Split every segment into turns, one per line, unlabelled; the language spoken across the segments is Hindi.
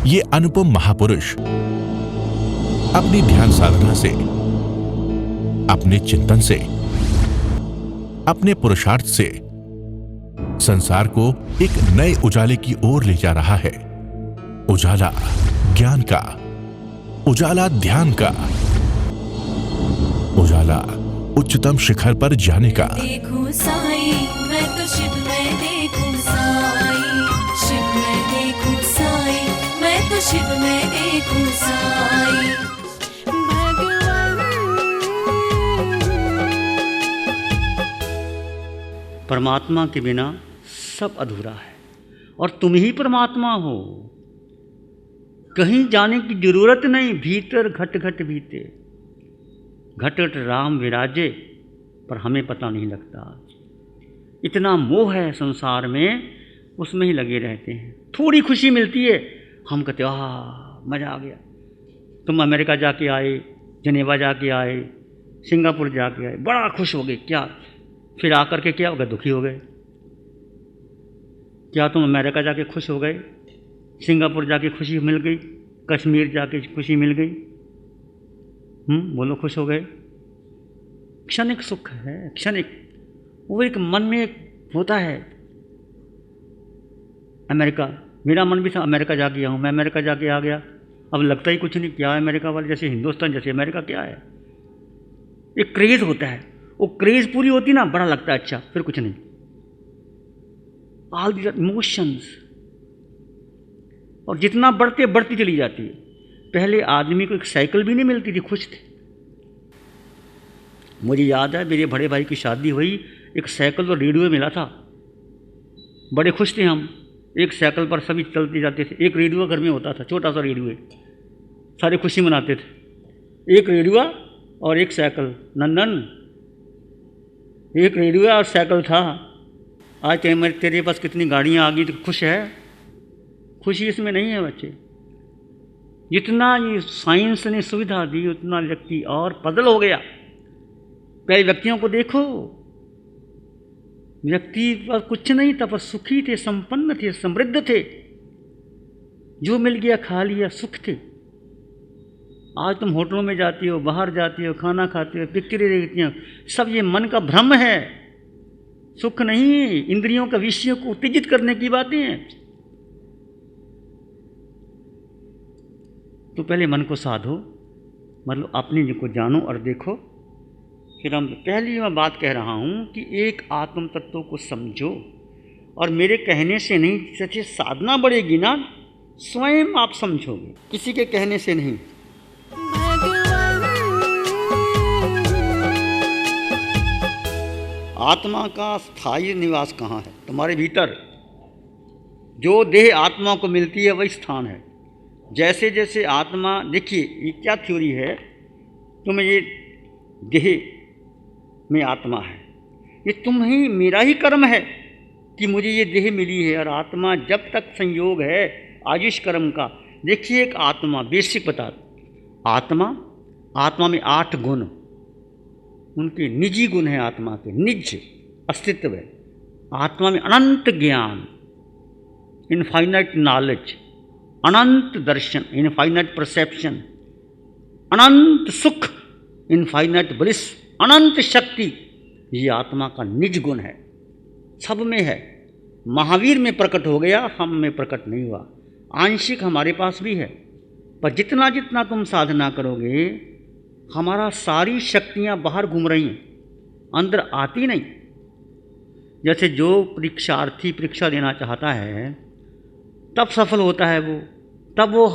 ये अनुपम महापुरुष अपनी ध्यान साधना से, अपने चिंतन से, अपने पुरुषार्थ से संसार को एक नए उजाले की ओर ले जा रहा है। उजाला ज्ञान का, उजाला ध्यान का, उजाला उच्चतम शिखर पर जाने का।
देखूं साई, मैं तो शिव में देखूं साई, शिव में देखूं साई, मैं तो शिव में देखूं साई।
परमात्मा के बिना सब अधूरा है और तुम ही परमात्मा हो। कहीं जाने की जरूरत नहीं, भीतर घट घट बीते, घट घट राम विराजे, पर हमें पता नहीं लगता। इतना मोह है संसार में, उसमें ही लगे रहते हैं। थोड़ी खुशी मिलती है, हम कहते मज़ा आ गया। तुम अमेरिका जाके आए, जनेवा जाके आए, सिंगापुर जाके आए, बड़ा खुश हो गए। क्या फिर आकर के क्या हो गए? दुखी हो गए। क्या तुम अमेरिका जाके खुश हो गए, सिंगापुर जाके खुशी मिल गई, कश्मीर जाके खुशी मिल गई? बोलो, खुश हो गए? क्षणिक सुख है, क्षणिक। वो एक मन में एक होता है। अमेरिका, मेरा मन भी था अमेरिका जाके आऊँ, मैं अमेरिका जाके आ गया। अब लगता ही कुछ नहीं। क्या है अमेरिका वाले, जैसे हिंदुस्तान जैसे अमेरिका क्या है? एक क्रेज़ होता है, वो क्रेज़ पूरी होती ना, बड़ा लगता है अच्छा, फिर कुछ नहीं। ऑल दीज इमोशंस, और जितना बढ़ते बढ़ती चली जाती है। पहले आदमी को एक साइकिल भी नहीं मिलती थी, खुश थे। मुझे याद है मेरे बड़े भाई की शादी हुई, एक साइकिल और रेडियो मिला था, बड़े खुश थे हम। एक साइकिल पर सभी चलते जाते थे। एक रेडियो घर में होता था, छोटा सा रेडियो, सारे खुशी मनाते थे। एक रेडियो और एक साइकिल। नंदन, एक रेडियो और साइकिल था। आज तेरे पास कितनी गाड़ियाँ आ गई, तो खुश है? खुशी इसमें नहीं है बच्चे। जितना ये साइंस ने सुविधा दी, उतना व्यक्ति और पजल हो गया। पहले व्यक्तियों को देखो, व्यक्ति पर कुछ नहीं था, पर सुखी थे, संपन्न थे, समृद्ध थे। जो मिल गया खा लिया, सुख थे। आज तुम होटलों में जाती हो, बाहर जाती हो, खाना खाते हो, पिक्चरें देखती हो, सब ये मन का भ्रम है, सुख नहीं। इंद्रियों का विषयों को उत्तेजित करने की बातें हैं। तो पहले मन को साधो, मतलब अपने को जानो और देखो। फिर हम पहली मैं बात कह रहा हूँ कि एक आत्म तत्व को समझो, और मेरे कहने से नहीं, सच्ची साधना बढ़ेगी ना, स्वयं आप समझोगे, किसी के कहने से नहीं। आत्मा का स्थायी निवास कहाँ है? तुम्हारे भीतर। जो देह आत्मा को मिलती है वही स्थान है। जैसे जैसे आत्मा, देखिए ये क्या थ्योरी है, तुम्हें ये देह में आत्मा है, ये तुम ही, मेरा ही कर्म है कि मुझे ये देह मिली है। और आत्मा जब तक संयोग है आयुष कर्म का। देखिए एक आत्मा, बेसिक बता, आत्मा में 8 गुण, उनके निजी गुण हैं। आत्मा के निज अस्तित्व है। आत्मा में अनंत ज्ञान, इनफाइनाइट नॉलेज, अनंत दर्शन, इनफाइनाइट परसेप्शन, अनंत सुख, इनफाइनाइट ब्लिस, अनंत शक्ति, ये आत्मा का निज गुण है। सब में है। महावीर में प्रकट हो गया, हम में प्रकट नहीं हुआ। आंशिक हमारे पास भी है, पर जितना जितना तुम साधना करोगे, हमारा सारी शक्तियाँ बाहर घूम रही हैं, अंदर आती नहीं। जैसे जो परीक्षार्थी परीक्षा देना चाहता है, तब सफल होता है वो, तब वो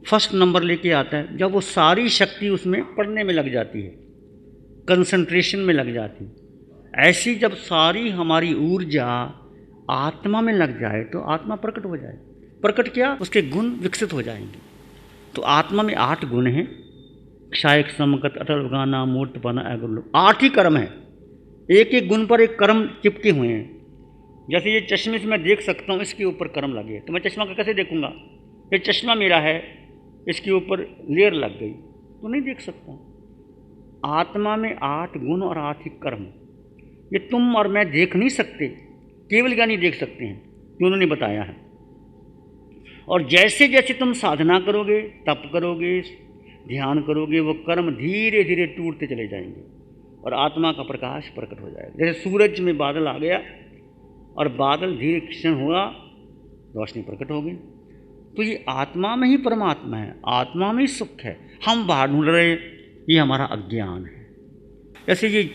फर्स्ट नंबर लेके आता है, जब वो सारी शक्ति उसमें पढ़ने में लग जाती है, कंसंट्रेशन में लग जाती है। ऐसी जब सारी हमारी ऊर्जा आत्मा में लग जाए तो आत्मा प्रकट हो जाए। प्रकट क्या? उसके गुण विकसित हो जाएंगे। तो आत्मा में 8 गुण हैं। क्षायक, समकत, अटल, गाना, मूर्तपना, एगुल, 8 ही कर्म हैं। एक एक गुण पर एक कर्म चिपके हुए हैं। जैसे ये चश्मे से मैं देख सकता हूँ, इसके ऊपर कर्म लगे, तो मैं चश्मा का कैसे देखूंगा? ये चश्मा मेरा है, इसके ऊपर लेयर लग गई तो नहीं देख सकता। आत्मा में 8 गुण और 8 ही कर्म। ये तुम और मैं देख नहीं सकते, केवल ज्ञानी देख सकते हैं, जो उन्होंने बताया है। और जैसे जैसे तुम साधना करोगे, तप करोगे, ध्यान करोगे, वो कर्म धीरे धीरे टूटते चले जाएंगे और आत्मा का प्रकाश प्रकट हो जाएगा। जैसे सूरज में बादल आ गया और बादल धीरे क्षण हुआ, रोशनी प्रकट हो गई। तो ये आत्मा में ही परमात्मा है, आत्मा में ही सुख है। हम बाहर ढूंढ रहे हैं, ये हमारा अज्ञान है। जैसे ये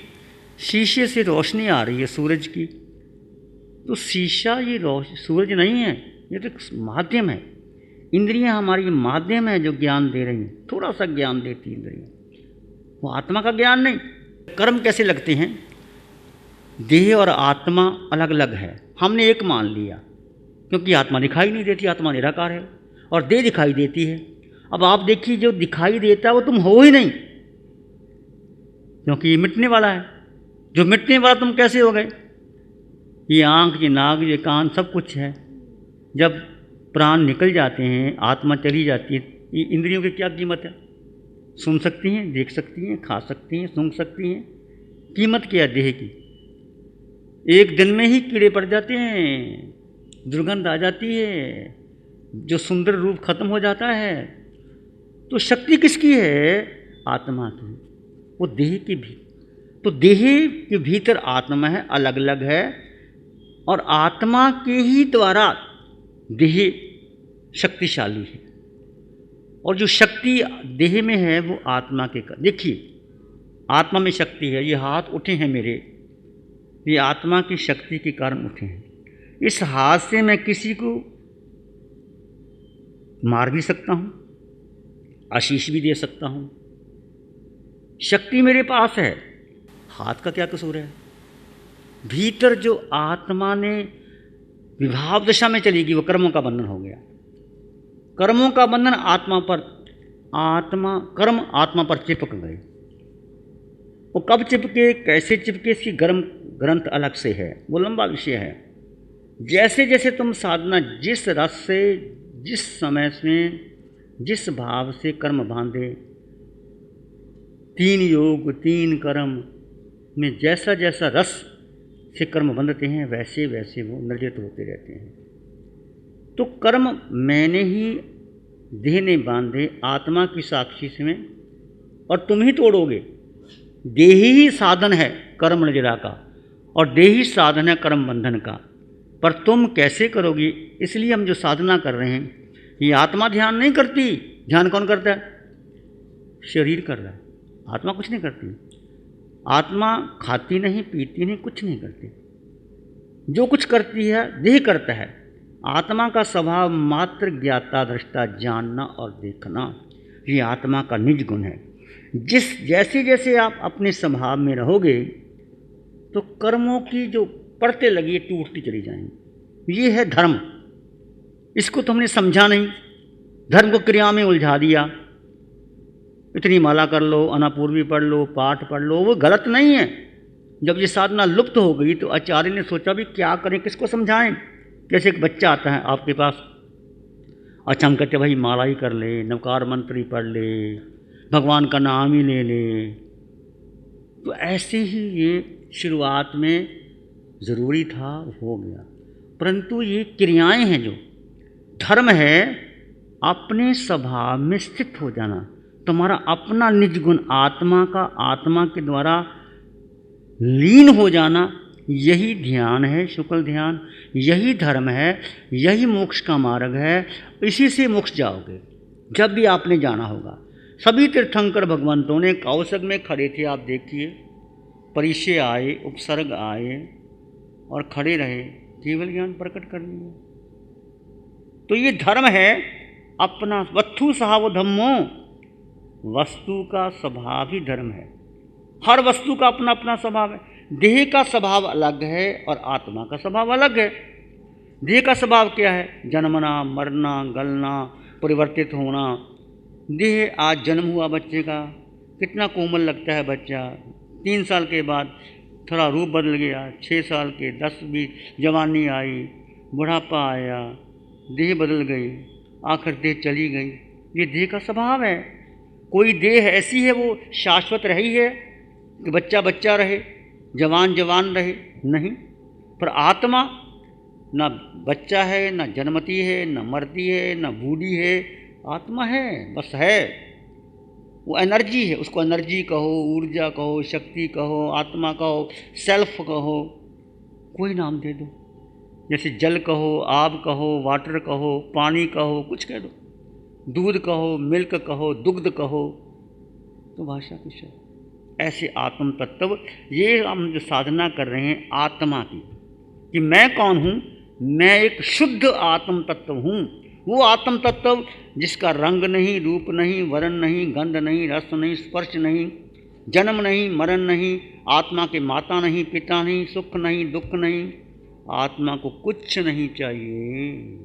शीशे से रोशनी आ रही है सूरज की, तो शीशा ये सूरज नहीं है, ये तो माध्यम है। इंद्रियां हमारी माध्यम है जो ज्ञान दे रही हैं, थोड़ा सा ज्ञान देती इंद्रियां, वो आत्मा का ज्ञान नहीं। कर्म कैसे लगते हैं? देह और आत्मा अलग अलग है, हमने एक मान लिया, क्योंकि आत्मा दिखाई नहीं देती, आत्मा निराकार है और देह दिखाई देती है। अब आप देखिए, जो दिखाई देता है वो तुम हो ही नहीं, क्योंकि ये मिटने वाला है। जो मिटने वाला तुम कैसे हो गए? ये आँख, ये नाक, ये कान, सब कुछ है। जब प्राण निकल जाते हैं, आत्मा चली जाती है, ये इंद्रियों की क्या कीमत है? सुन सकती हैं, देख सकती हैं, खा सकती हैं, सूंघ सकती हैं, कीमत क्या है देह की? एक दिन में ही कीड़े पड़ जाते हैं, दुर्गंध आ जाती है, जो सुंदर रूप खत्म हो जाता है। तो शक्ति किसकी है? आत्मा की। वो देह की भी, तो देह के भीतर आत्मा है, अलग अलग है, और आत्मा के ही द्वारा देह शक्तिशाली है। और जो शक्ति देह में है वो आत्मा के देखिए, आत्मा में शक्ति है। ये हाथ उठे हैं मेरे, ये आत्मा की शक्ति के कारण उठे हैं। इस हाथ से मैं किसी को मार भी सकता हूँ, आशीष भी दे सकता हूँ। शक्ति मेरे पास है, हाथ का क्या कसूर है? भीतर जो आत्मा ने विभाव दशा में चलेगी, वो कर्मों का बंधन हो गया। कर्मों का बंधन आत्मा पर, कर्म आत्मा पर चिपक गए। वो कब चिपके, कैसे चिपके, इसकी ग्रंथ अलग से है, वो लंबा विषय है। जैसे जैसे तुम साधना, जिस रस से, जिस समय से, जिस भाव से कर्म बांधे, 3 योग 3 कर्म में जैसा जैसा रस से कर्म बंधते हैं, वैसे वैसे वो निर्जित होते रहते हैं। तो कर्म मैंने ही, देह ने बांधे आत्मा की साक्षी से में, और तुम ही तोड़ोगे। देह ही साधन है कर्म निर्जरा का, और देह ही साधन है कर्म बंधन का। पर तुम कैसे करोगी? इसलिए हम जो साधना कर रहे हैं, ये आत्मा ध्यान नहीं करती। ध्यान कौन करता है? शरीर कर रहा है, आत्मा कुछ नहीं करती। आत्मा खाती नहीं, पीती नहीं, कुछ नहीं करती। जो कुछ करती है देह करता है। आत्मा का स्वभाव मात्र ज्ञाता, दृष्टा, जानना और देखना, ये आत्मा का निज गुण है। जैसे जैसे आप अपने स्वभाव में रहोगे, तो कर्मों की जो परतें लगी टूटती चली जाएंगी। ये है धर्म। इसको तो हमने समझा नहीं, धर्म को क्रिया में उलझा दिया। इतनी माला कर लो, अनापूर्वी पढ़ लो, पाठ पढ़ लो, वो गलत नहीं है। जब ये साधना लुप्त हो गई तो आचार्य ने सोचा भी क्या करें, किसको समझाएं। जैसे एक बच्चा आता है आपके पास, अच्छा हम कहते भाई माला ही कर ले, नवकार मंत्र ही पढ़ ले, भगवान का नाम ही ले ले। तो ऐसे ही ये शुरुआत में ज़रूरी था, हो गया। परंतु ये क्रियाएं हैं, जो धर्म है अपने स्वभाव में स्थित हो जाना, तुम्हारा अपना निज गुण आत्मा का, आत्मा के द्वारा लीन हो जाना, यही ध्यान है, शुक्ल ध्यान। यही धर्म है, यही मोक्ष का मार्ग है। इसी से मोक्ष जाओगे जब भी आपने जाना होगा। सभी तीर्थंकर भगवंतों ने कौशक में खड़े थे, आप देखिए, परिचय आए, उपसर्ग आए और खड़े रहे, केवल ज्ञान प्रकट कर लिया। तो ये धर्म है अपना। वत्थु सहाव धम्मो, वस्तु का स्वभाव ही धर्म है। हर वस्तु का अपना अपना स्वभाव है। देह का स्वभाव अलग है और आत्मा का स्वभाव अलग है। देह का स्वभाव क्या है? जन्मना, मरना, गलना, परिवर्तित होना। देह, आज जन्म हुआ बच्चे का, कितना कोमल लगता है बच्चा, 3 साल के बाद थोड़ा रूप बदल गया, 6 साल के, 10, 20, जवानी आई, बुढ़ापा आया, देह बदल गई, आखिर देह चली गई। ये देह का स्वभाव है। कोई देह ऐसी है वो शाश्वत रही है कि बच्चा बच्चा रहे, जवान जवान रहे? नहीं। पर आत्मा ना बच्चा है, ना जन्मती है, ना मरती है, ना बूढ़ी है, आत्मा है, बस है। वो एनर्जी है, उसको एनर्जी कहो, ऊर्जा कहो, शक्ति कहो, आत्मा कहो, सेल्फ कहो, कोई नाम दे दो। जैसे जल कहो, आग कहो, वाटर कहो, पानी कहो, कुछ कह दो, दूध कहो, मिल्क कहो, दुग्ध कहो, तो भाषा कुछ है। ऐसे आत्म तत्व, ये हम जो साधना कर रहे हैं आत्मा की, कि मैं कौन हूँ, मैं एक शुद्ध आत्म तत्व हूँ। वो आत्म तत्व जिसका रंग नहीं, रूप नहीं, वर्ण नहीं, गंध नहीं, रस नहीं, स्पर्श नहीं, जन्म नहीं, मरण नहीं, आत्मा के माता नहीं, पिता नहीं, सुख नहीं, दुख नहीं, आत्मा को कुछ नहीं चाहिए,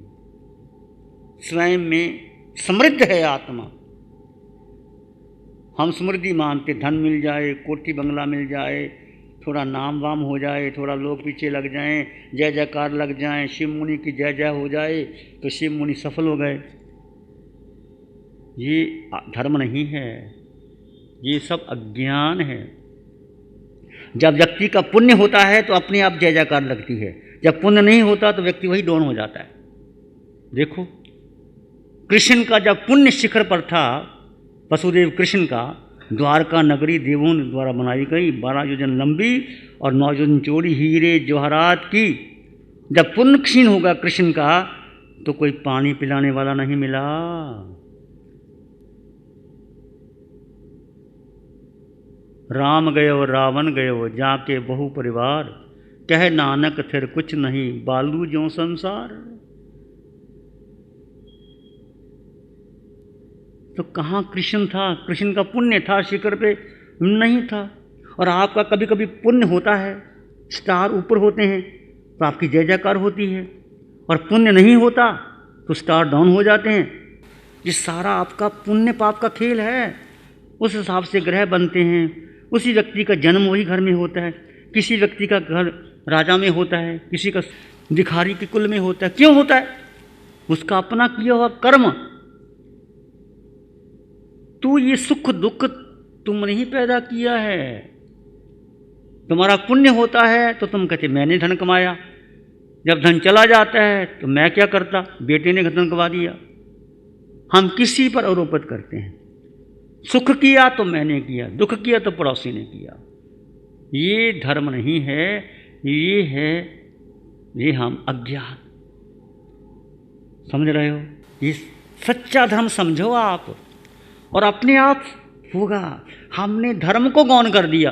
स्वयं में समृद्ध है आत्मा। हम समृद्धि मानते, धन मिल जाए, कोठी बंगला मिल जाए, थोड़ा नाम वाम हो जाए, थोड़ा लोग पीछे लग जाएं, जय जयकार लग जाएं, शिव मुनि की जय जय हो जाए तो शिव मुनि सफल हो गए। ये धर्म नहीं है, ये सब अज्ञान है। जब व्यक्ति का पुण्य होता है तो अपने आप जय जयकार लगती है, जब पुण्य नहीं होता तो व्यक्ति वही डाउन हो जाता है। देखो कृष्ण का जब पुण्य शिखर पर था, वसुदेव कृष्ण का, द्वारका नगरी देवों द्वारा बनाई गई, 12 योजन लंबी और 9 योजन चौड़ी, हीरे जवाहरात की। जब पुण्य क्षीण होगा कृष्ण का तो कोई पानी पिलाने वाला नहीं मिला। राम गयो रावण गयो जाके बहु परिवार, कह नानक फिर कुछ नहीं बालू ज्यों संसार। तो कहाँ कृष्ण था? कृष्ण का पुण्य था, शिखर पे नहीं था। और आपका कभी कभी पुण्य होता है, स्टार ऊपर होते हैं तो आपकी जय जयकार होती है, और पुण्य नहीं होता तो स्टार डाउन हो जाते हैं। ये सारा आपका पुण्य पाप का खेल है। उस हिसाब से ग्रह बनते हैं। उसी व्यक्ति का जन्म वही घर में होता है। किसी व्यक्ति का घर राजा में होता है, किसी का भिखारी के कुल में होता है। क्यों होता है? उसका अपना किया हुआ कर्म। तो ये सुख दुख तुमने ही पैदा किया है। तुम्हारा पुण्य होता है तो तुम कहते मैंने धन कमाया, जब धन चला जाता है तो मैं क्या करता, बेटे ने धन कमा दिया। हम किसी पर आरोपित करते हैं। सुख किया तो मैंने किया, दुख किया तो पड़ोसी ने किया। ये धर्म नहीं है, ये है, ये हम अज्ञान। समझ रहे हो? ये सच्चा धर्म समझो आप, और अपने आप होगा। हमने धर्म को गौण कर दिया।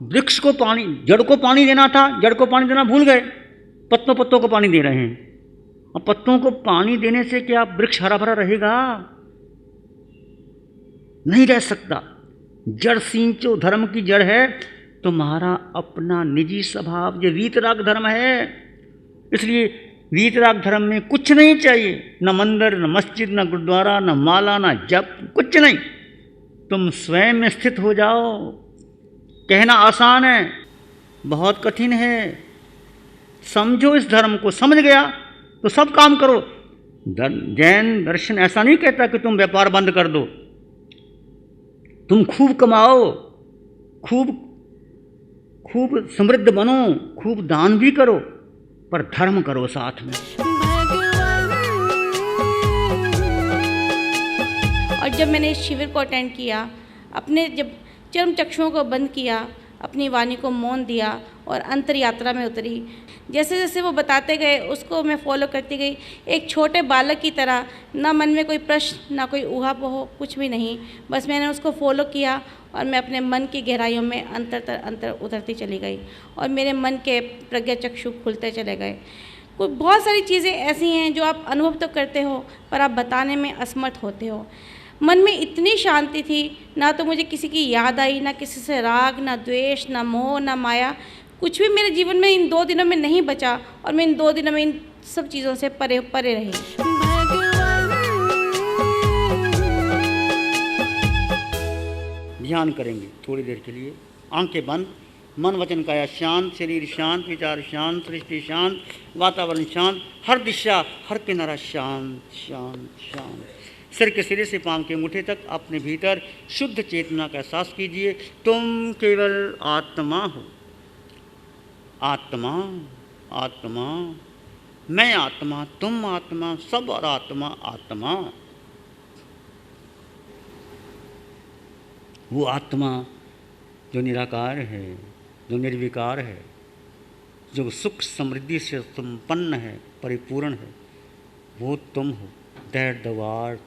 वृक्ष को पानी, जड़ को पानी देना था, जड़ को पानी देना भूल गए, पत्तों पत्तों को पानी दे रहे हैं। और पत्तों को पानी देने से क्या वृक्ष हरा भरा रहेगा? नहीं रह सकता। जड़ सींचो, धर्म की जड़ है तुम्हारा अपना निजी स्वभाव। ये वीतराग धर्म है। इसलिए वीतराग धर्म में कुछ नहीं चाहिए, न मंदिर, न मस्जिद, न गुरुद्वारा, न माला, न जप, कुछ नहीं। तुम स्वयं में स्थित हो जाओ। कहना आसान है, बहुत कठिन है। समझो इस धर्म को। समझ गया तो सब काम करो। जैन दर्शन ऐसा नहीं कहता कि तुम व्यापार बंद कर दो। तुम खूब कमाओ, खूब खूब समृद्ध बनो, खूब दान भी करो, पर धर्म करो साथ में।
और जब मैंने इस शिविर को अटेंड किया, अपने जब चर्म चक्षुओं को बंद किया, अपनी वाणी को मौन दिया और अंतर यात्रा में उतरी। जैसे जैसे वो बताते गए उसको मैं फॉलो करती गई, एक छोटे बालक की तरह। ना मन में कोई प्रश्न, ना कोई ऊहापोह, कुछ भी नहीं। बस मैंने उसको फॉलो किया और मैं अपने मन की गहराइयों में अंतर उतरती चली गई और मेरे मन के प्रज्ञा चक्षु खुलते चले गए। कुछ बहुत सारी चीज़ें ऐसी हैं जो आप अनुभव तो करते हो पर आप बताने में असमर्थ होते हो। मन में इतनी शांति थी, ना तो मुझे किसी की याद आई, ना किसी से राग, ना द्वेष, ना मोह, ना माया, कुछ भी मेरे जीवन में इन 2 दिनों में नहीं बचा। और मैं इन 2 दिनों में इन सब चीज़ों से परे परे रही।
ध्यान करेंगे थोड़ी देर के लिए, आंखें बंद, मन वचन काया शांत, शरीर शांत, विचार शांत, सृष्टि शांत, वातावरण शांत, हर दिशा हर किनारा शांत शांत शांत। सिर के सिरे से पांव के मुठे तक अपने भीतर शुद्ध चेतना का एहसास कीजिए। तुम केवल आत्मा हो। आत्मा आत्मा मैं आत्मा, तुम आत्मा, सब और आत्मा आत्मा। वो आत्मा जो निराकार है, जो निर्विकार है, जो सुख समृद्धि से संपन्न है, परिपूर्ण है, वो तुम हो। दैट द वर्ड,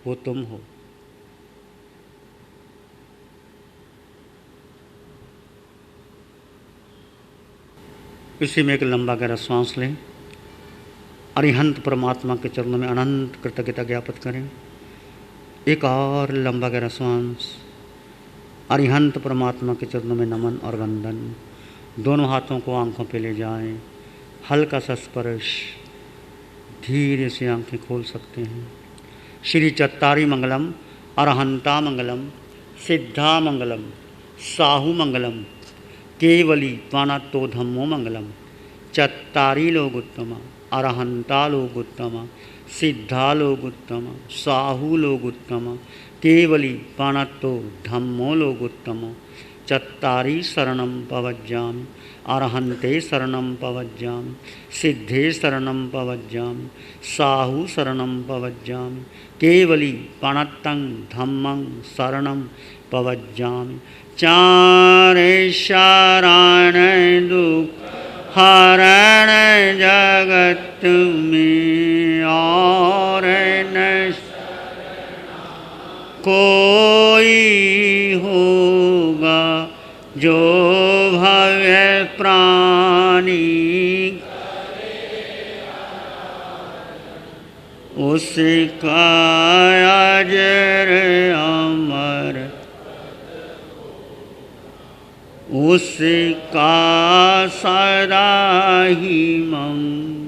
वो तुम हो। इसी में एक लंबा गहरा श्वास लें। अरिहंत परमात्मा के चरणों में अनंत कृतज्ञता ज्ञापित करें। एक और लंबा गहरा श्वास। अरिहंत परमात्मा के चरणों में नमन और वंदन। दोनों हाथों को आंखों पे ले जाएं। हल्का सा स्पर्श, धीरे से आंखें खोल सकते हैं। श्री चत्तारी मंगलम, अरहंता मंगलम, सिद्धा मंगलम, साहू मंगलम, केवली त्वानातो धम्मो मंगलम। चत्तारी लोग उत्तमा, अरहंता लोग उत्तमा, सिद्धा लोग उत्तमा, साहू लोग उत्तमा, केवली त्वानातो धम्मो लोग उत्तमा। चत्तारी शरणं पवज्जामि, अरहन्ते शरणं पवज्जामि, सिद्धे शरणं पवज्जामि, साहू शरणं पवज्जामि, केवली प्रणतं धम्मं शरणं पवज्जामि। चारे शरण दुख हरण जगत में और न कोई होगा जो भव्य प्राणी उसका अजर अमर, उसका सदा ही मंगल।